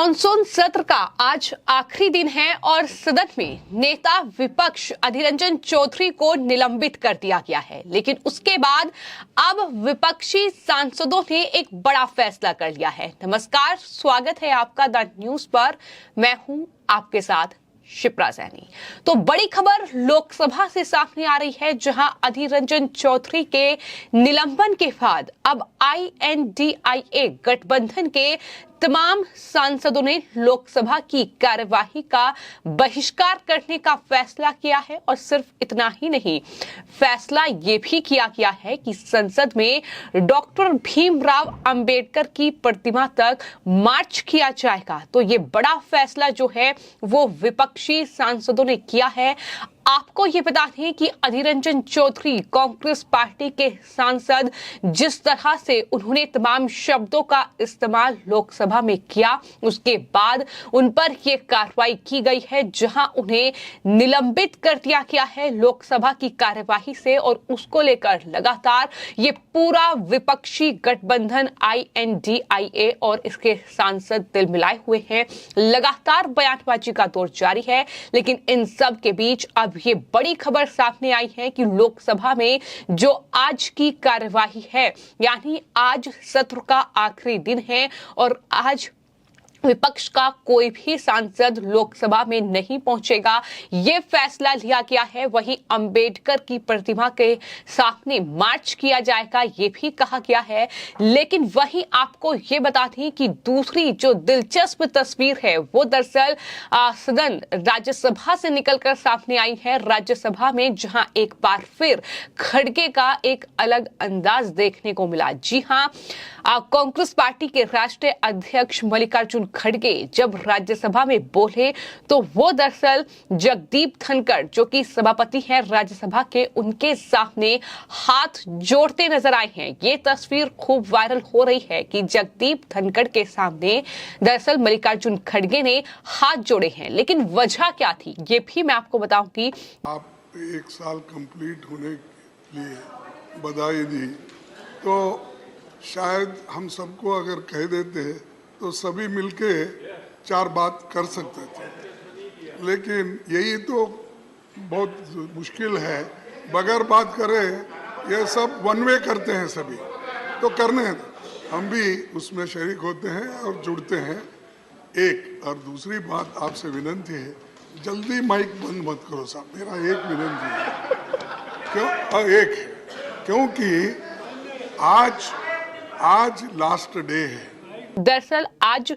Monsoon सत्र का आज आखिरी दिन है और सदन में नेता विपक्ष अधीर रंजन चौधरी को निलंबित कर दिया गया है। लेकिन उसके बाद अब विपक्षी सांसदों ने एक बड़ा फैसला कर लिया है। नमस्कार, स्वागत है आपका द न्यूज पर। मैं हूं आपके साथ शिप्रा सैनी। तो बड़ी खबर लोकसभा से सामने आ रही है, जहां अधीर रंजन चौधरी के निलंबन के बाद अब INDIA गठबंधन के तमाम सांसदों ने लोकसभा की कार्यवाही का बहिष्कार करने का फैसला किया है। और सिर्फ इतना ही नहीं, फैसला ये भी किया गया है कि संसद में डॉक्टर भीमराव अंबेडकर की प्रतिमा तक मार्च किया जाएगा। तो ये बड़ा फैसला जो है वो विपक्षी सांसदों ने किया है। आपको ये बता दें कि अधीर रंजन चौधरी कांग्रेस पार्टी के सांसद, जिस तरह से उन्होंने तमाम शब्दों का इस्तेमाल लोकसभा में किया, उसके बाद उन पर यह कार्रवाई की गई है, जहां उन्हें निलंबित कर दिया गया है लोकसभा की कार्यवाही से। और उसको लेकर लगातार ये पूरा विपक्षी गठबंधन INDIA और इसके सांसद दिल मिलाए हुए हैं। लगातार बयानबाजी का दौर जारी है, लेकिन इन सब के बीच अब ये बड़ी खबर सामने आई है कि लोकसभा में जो आज की कार्यवाही है, यानी आज सत्र का आखिरी दिन है और आज विपक्ष का कोई भी सांसद लोकसभा में नहीं पहुंचेगा, ये फैसला लिया गया है। वहीं अंबेडकर की प्रतिमा के सामने मार्च किया जाएगा, ये भी कहा गया है। लेकिन वहीं आपको ये बता दें कि दूसरी जो दिलचस्प तस्वीर है वो दरअसल सदन राज्यसभा से निकलकर सामने आई है। राज्यसभा में जहां एक बार फिर खड़गे का एक अलग अंदाज देखने को मिला। जी हां, कांग्रेस पार्टी के राष्ट्रीय अध्यक्ष मल्लिकार्जुन खड़गे जब राज्यसभा में बोले तो वो दरअसल जगदीप धनखड़, जो कि सभापति हैं राज्यसभा के, उनके सामने हाथ जोड़ते नजर आए हैं। ये तस्वीर खूब वायरल हो रही है कि जगदीप धनखड़ के सामने दरअसल मल्लिकार्जुन खड़गे ने हाथ जोड़े हैं। लेकिन वजह क्या थी, ये भी मैं आपको बताऊंगी। आप 1 साल कंप्लीट होने के लिए बधाई दी, तो शायद हम सबको अगर कह देते तो सभी मिलके 4 बात कर सकते थे। लेकिन यही तो बहुत मुश्किल है, बगैर बात करे ये सब वन वे करते हैं सभी, तो करने हम भी उसमें शरीक होते हैं और जुड़ते हैं। एक और दूसरी बात आपसे विनती है, जल्दी माइक बंद मत करो साहब, मेरा एक विनती है। क्योंकि आज लास्ट डे है। दरअसल आज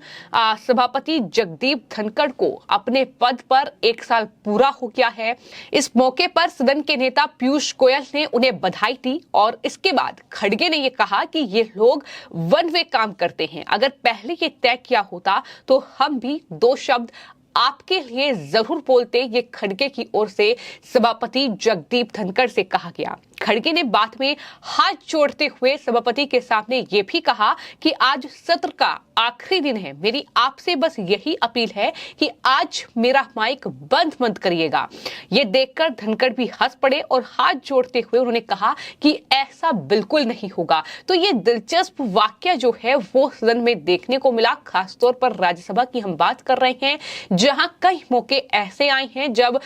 सभापति जगदीप धनखड़ को अपने पद पर 1 साल पूरा हो गया है। इस मौके पर सदन के नेता पीयूष गोयल ने उन्हें बधाई दी और इसके बाद खड़गे ने यह कहा कि ये लोग वन वे काम करते हैं। अगर पहले ये तय किया होता तो हम भी 2 शब्द आपके लिए जरूर बोलते, ये खड़गे की ओर से सभापति जगदीप धनखड़ से कहा गया। खड़गे ने बाद में हाथ जोड़ते हुए सभापति के सामने ये भी कहा कि आज सत्र का आखिरी दिन है, मेरी आपसे बस यही अपील है कि आज मेरा माइक बंद मत करिएगा। ये देखकर धनखड़ भी हंस पड़े और हाथ जोड़ते हुए उन्होंने कहा कि ऐसा बिल्कुल नहीं होगा। तो ये दिलचस्प वाक्य जो है वो सदन में देखने को मिला। खासतौर पर राज्यसभा की हम बात कर रहे हैं, जहां कई मौके ऐसे आए हैं जब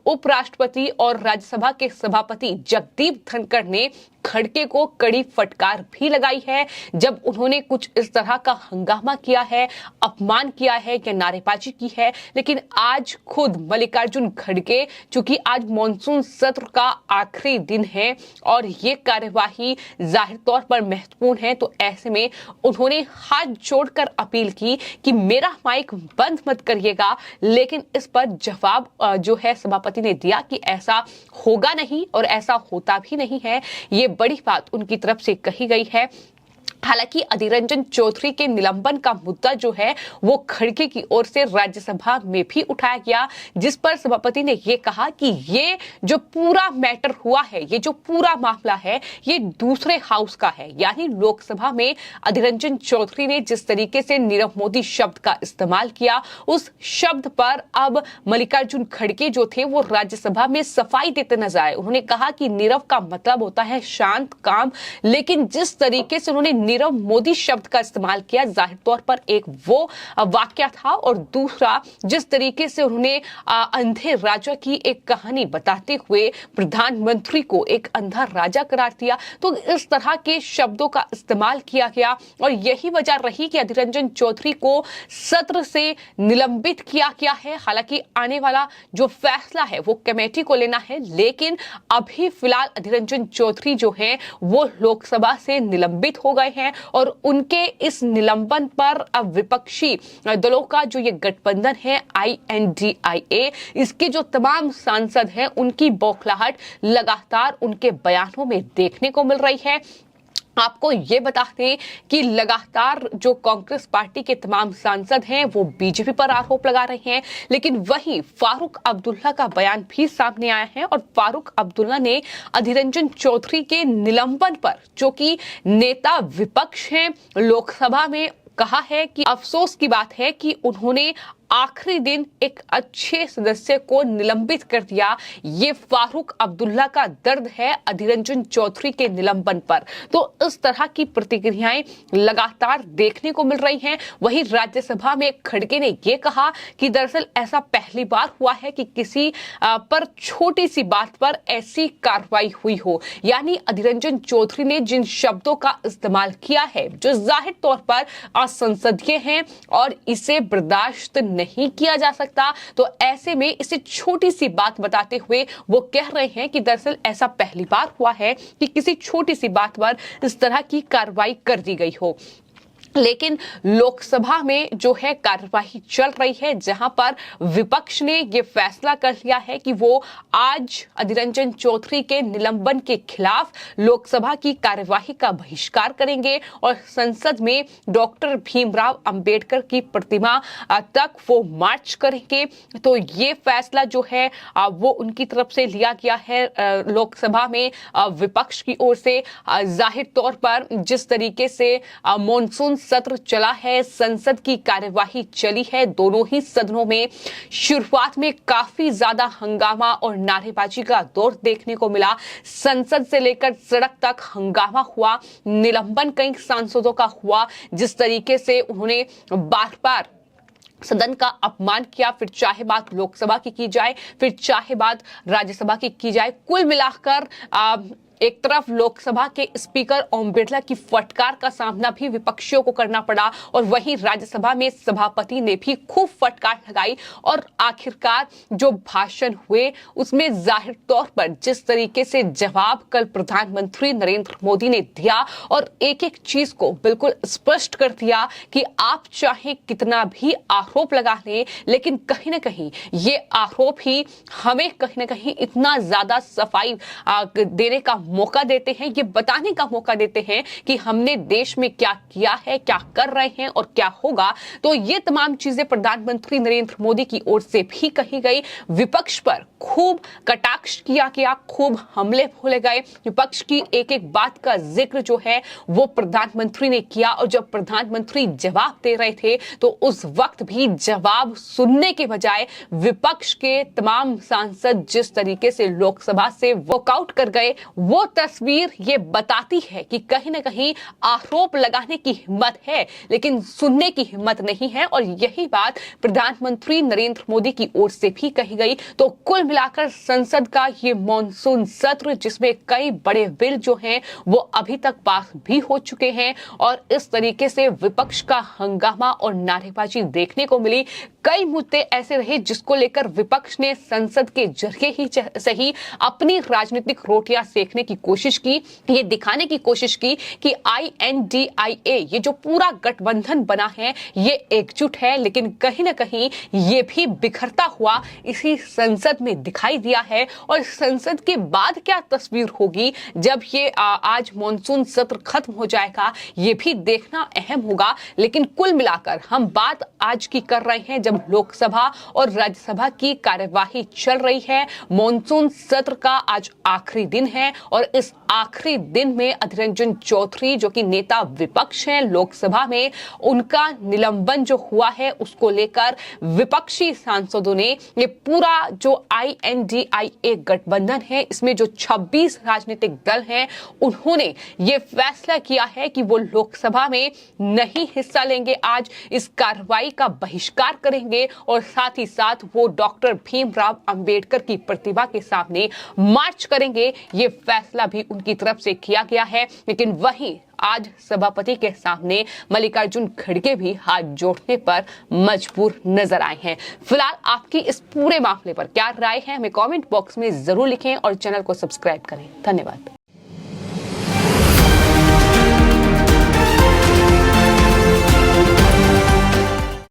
उपराष्ट्रपति और राज्यसभा के सभापति जगदीप धनखड़ ने खड़गे को कड़ी फटकार भी लगाई है, जब उन्होंने कुछ इस तरह का हंगामा किया है, अपमान किया है या नारेबाजी की है। लेकिन आज खुद मल्लिकार्जुन खड़गे, चूंकि आज मॉनसून सत्र का आखिरी दिन है और ये कार्यवाही जाहिर तौर पर महत्वपूर्ण है, तो ऐसे में उन्होंने हाथ जोड़कर अपील की कि मेरा माइक बंद मत करिएगा। लेकिन इस पर जवाब जो है सभापति ने दिया कि ऐसा होगा नहीं और ऐसा होता भी नहीं है। ये बड़ी बात उनकी तरफ से कही गई है। हालांकि अधीर रंजन चौधरी के निलंबन का मुद्दा जो है वो खड़गे की ओर से राज्यसभा में भी उठाया गया, जिस पर सभापति ने ये कहा कि ये जो पूरा मैटर हुआ है, ये जो पूरा मामला है, ये दूसरे हाउस का है। यानी लोकसभा में अधीर रंजन चौधरी ने जिस तरीके से नीरव मोदी शब्द का इस्तेमाल किया, उस शब्द पर अब मल्लिकार्जुन खड़गे जो थे वो राज्यसभा में सफाई देते नजर आए। उन्होंने कहा कि नीरव का मतलब होता है शांत, काम, लेकिन जिस तरीके से उन्होंने नीरव मोदी शब्द का इस्तेमाल किया, जाहिर तौर पर एक वो वाक्य था और दूसरा जिस तरीके से उन्होंने अंधे राजा की एक कहानी बताते हुए प्रधानमंत्री को एक अंधा राजा करार दिया। तो इस तरह के शब्दों का इस्तेमाल किया गया और यही वजह रही कि अधीर रंजन चौधरी को सत्र से निलंबित किया गया है। हालांकि आने वाला जो फैसला है वो कमेटी को लेना है, लेकिन अभी फिलहाल अधीर रंजन चौधरी जो है वो लोकसभा से निलंबित हो गए हैं और उनके इस निलंबन पर अब विपक्षी दलों का जो ये गठबंधन है INDIA, इसके जो तमाम सांसद हैं उनकी बौखलाहट लगातार उनके बयानों में देखने को मिल रही है। आपको ये बता दें कि लगातार जो कांग्रेस पार्टी के तमाम सांसद हैं वो बीजेपी पर आरोप लगा रहे हैं, लेकिन वहीं फारूक अब्दुल्ला का बयान भी सामने आया है और फारूक अब्दुल्ला ने अधीर रंजन चौधरी के निलंबन पर, जो कि नेता विपक्ष हैं लोकसभा में, कहा है कि अफसोस की बात है कि उन्होंने आखिरी दिन एक अच्छे सदस्य को निलंबित कर दिया। ये फारूक अब्दुल्ला का दर्द है अधीर रंजन चौधरी के निलंबन पर। तो इस तरह की प्रतिक्रियाएं लगातार देखने को मिल रही हैं। वहीं राज्यसभा में खड़गे ने यह कहा कि दरअसल ऐसा पहली बार हुआ है कि किसी पर छोटी सी बात पर ऐसी कार्रवाई हुई हो, यानी अधीर रंजन चौधरी ने जिन शब्दों का इस्तेमाल किया है जो जाहिर तौर पर असंसदीय हैं और इसे बर्दाश्त नहीं किया जा सकता, तो ऐसे में इसे छोटी सी बात बताते हुए वो कह रहे हैं कि दरअसल ऐसा पहली बार हुआ है कि किसी छोटी सी बात पर इस तरह की कार्रवाई कर दी गई हो। लेकिन लोकसभा में जो है कार्यवाही चल रही है, जहां पर विपक्ष ने ये फैसला कर लिया है कि वो आज अधीर रंजन चौधरी के निलंबन के खिलाफ लोकसभा की कार्यवाही का बहिष्कार करेंगे और संसद में डॉक्टर भीमराव अंबेडकर की प्रतिमा तक वो मार्च करेंगे। तो ये फैसला जो है वो उनकी तरफ से लिया गया है लोकसभा में विपक्ष की ओर से। जाहिर तौर पर जिस तरीके से मॉनसून सत्र चला है, संसद की कार्यवाही चली है, दोनों ही सदनों में शुरुआत में काफी ज्यादा हंगामा और नारेबाजी का दौर देखने को मिला। संसद से लेकर सड़क तक हंगामा हुआ, निलंबन कई सांसदों का हुआ, जिस तरीके से उन्होंने बार बार सदन का अपमान किया, फिर चाहे बात लोकसभा की जाए, फिर चाहे बात राज्यसभा की जाए। कुल मिलाकर एक तरफ लोकसभा के स्पीकर ओम बिरला की फटकार का सामना भी विपक्षियों को करना पड़ा और वहीं राज्यसभा में सभापति ने भी खूब फटकार लगाई और आखिरकार जो भाषण हुए उसमें जाहिर तौर पर जिस तरीके से जवाब कल प्रधानमंत्री नरेंद्र मोदी ने दिया और एक एक चीज को बिल्कुल स्पष्ट कर दिया कि आप चाहे कितना भी आरोप लगा लें, लेकिन कहीं ना कहीं ये आरोप ही हमें कहीं ना कहीं इतना ज्यादा सफाई देने का मौका देते हैं, ये बताने का मौका देते हैं कि हमने देश में क्या किया है, क्या कर रहे हैं और क्या होगा। तो ये तमाम चीजें प्रधानमंत्री नरेंद्र मोदी की ओर से भी कही गई। विपक्ष पर खूब कटाक्ष किया गया, खूब हमले बोले गए। विपक्ष की एक एक बात का जिक्र जो है वो प्रधानमंत्री ने किया और जब प्रधानमंत्री जवाब दे रहे थे तो उस वक्त भी जवाब सुनने के बजाय विपक्ष के तमाम सांसद जिस तरीके से लोकसभा से वॉकआउट कर गए, वो तस्वीर ये बताती है कि कहीं ना कहीं आरोप लगाने की हिम्मत है लेकिन सुनने की हिम्मत नहीं है और यही बात प्रधानमंत्री नरेंद्र मोदी की ओर से भी कही गई। तो कुल मिलाकर संसद का ये मॉनसून सत्र, जिसमें कई बड़े बिल जो हैं वो अभी तक पास भी हो चुके हैं और इस तरीके से विपक्ष का हंगामा और नारेबाजी देखने को मिली। कई मुद्दे ऐसे रहे जिसको लेकर विपक्ष ने संसद के जरिए ही सही अपनी राजनीतिक रोटियां सेकने की कोशिश की, ये दिखाने की कोशिश की कि INDIA ये जो पूरा गठबंधन बना है ये एकजुट है, लेकिन कहीं ना कहीं ये भी बिखरता हुआ इसी संसद में दिखाई दिया है। और संसद के बाद क्या तस्वीर होगी जब ये आज मॉनसून सत्र खत्म हो जाएगा, ये भी देखना अहम होगा। लेकिन कुल मिलाकर हम बात आज की कर रहे हैं जब लोकसभा और राज्यसभा की कार्यवाही चल रही है। मॉनसून सत्र का आज आखिरी दिन है और इस आखिरी दिन में अधीर रंजन चौधरी जो कि नेता विपक्ष हैं लोकसभा में, उनका निलंबन जो हुआ है उसको लेकर विपक्षी सांसदों ने ये पूरा जो INDIA गठबंधन है, इसमें जो 26 राजनीतिक दल हैं, उन्होंने ये फैसला किया है कि वो लोकसभा में नहीं हिस्सा लेंगे। आज इस कार्रवाई का बहिष्कार करेंगे और साथ ही साथ वो डॉक्टर भीमराव अंबेडकर की प्रतिमा के सामने मार्च करेंगे। ये फैसला भी उनकी तरफ से किया गया है। लेकिन वहीं आज सभापति के सामने मल्लिकार्जुन खड़गे भी हाथ जोड़ने पर मजबूर नजर आए हैं। फिलहाल आपकी इस पूरे मामले पर क्या राय है, हमें कमेंट बॉक्स में जरूर लिखें और चैनल को सब्सक्राइब करें। धन्यवाद।